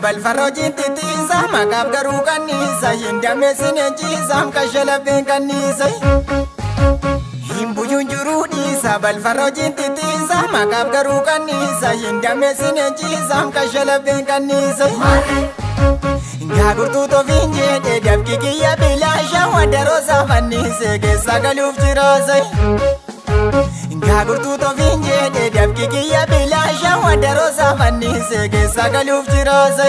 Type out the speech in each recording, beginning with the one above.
Bal farojin titiisa maqaaf garuu kanniisa hin dameessin eenjiisa kashalabeen kanniisa hin buyuun jiruu dhiisa bal farojin titiisa maqaaf garuu kanniisa hin dameessin eenjiisa kashalabeen kanniisa gaagurtuu tofiin jedhee dabki kiyya bilaasha wadaroo saafanniise keessa galuuf jiraasa gaagurtuu tofiin jedhee dabki kiyya bilaasha wadaroo saafanniise keessa galuuf jiraasa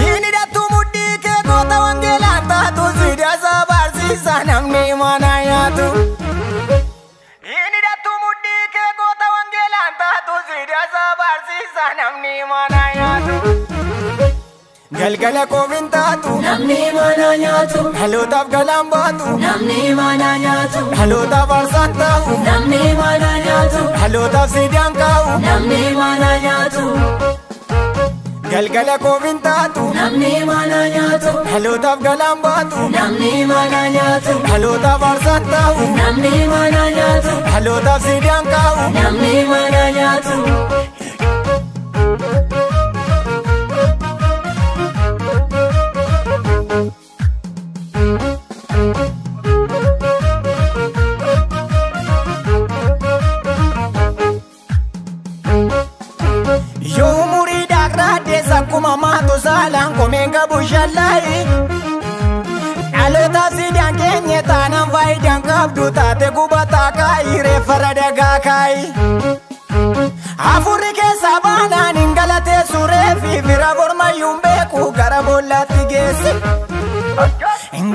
hidhattu mudhii kee goota wangeelaan taatu sidaasa barsiisa namni mana nyaatu hidhattu mudhii kee goota wangeelaan taatu sidaasa barsiisa namni mana nyaatu galgala koofin taatu namni mana nyaatu dhalootaaf galaan baatu namni mana nyaatu dhalootaaf arsaan taa'u namni mana nyaatu dhalootaaf sidaan kaa'u namni mana nyaatu galgala koofin taatu namni mana nyaatu dhalootaaf galaan baatu namni mana nyaatu dhalootaaf arsaan taa'u namni mana nyaatu dhalootaaf sidaan kaa'u namni mana nyaatu Akkuma maatu saalaan komeen qabu shallaayi dhalootaaf sidaan keenya taanaan faayidaan qabdu taate gubataa kaayi reeffa radagaa kaayi afurri keessaa baanaan hin galateessu reefi fira bormayyuun beeku gara boollaatti geesse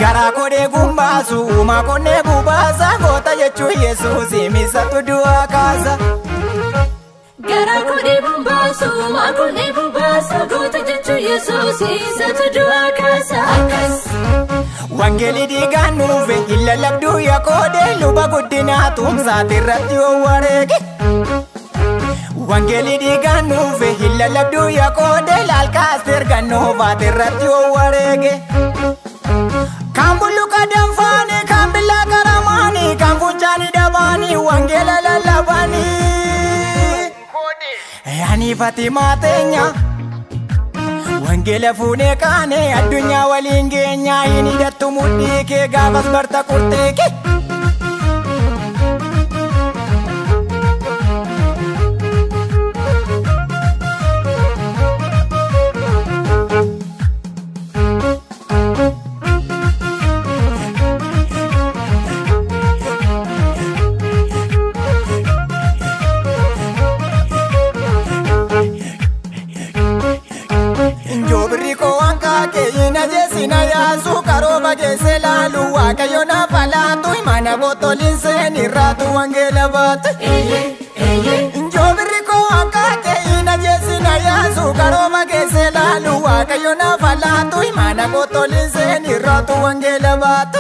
garaa kodhee gumbaasu uumaa qonnee bubaasa goota jechuun yesuus misattu du'aa kaasa. Gara kodhee bumbaasu uumaa qonnee bubaasa goota jechuun yesuus isatu du'aa kaasa akkas. Wangeelii dhiigaan nuufe hin lallabduu yaaqoodee luba guddinaa tumsaati irratti wareege. Wangeelii dhiigaan nuufe hin lallabduu yaaqoodee laalkaas ergannoo baate irratti wareege. Kan bulluqa danfaanii kan billaa qaramaanii kan funchaanii dhabaanii wangeela lallabanii. Ani Fatimaa teenya wangeela fuunee kaane addunyaa waliin geenya hin hidhattu mudhii kee gaafas barta kurtee kee. Sina yaasu karooba keesse laalu waaqayyo na falaatu mana bootoliin seeni raatu wangeela baate. Njoobirri koo akkaate ina jeesina yaasu karooba keesse laalu waaqayyo na falaatu mana bootoliin seeni raatu wangeela baate.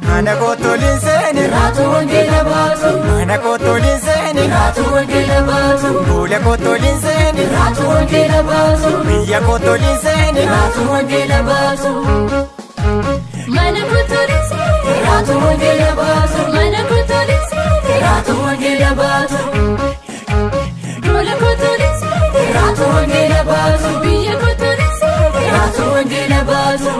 Mana bootoliin seeni raatu wangeela baatu mana bootoliin seeni raatu wangeela baatu fuula bootoliin seeni raatu wangeela baatu biyya bootoliin seeni raatu wangeela baatu mana bootoliin seeni raatu wangeela baatu mana bootoliin seeni raatu wangeela baatu fuula bootoliin seeni raatu wangeela baatu biyya bootoliin seeni raatu wangeela baatu.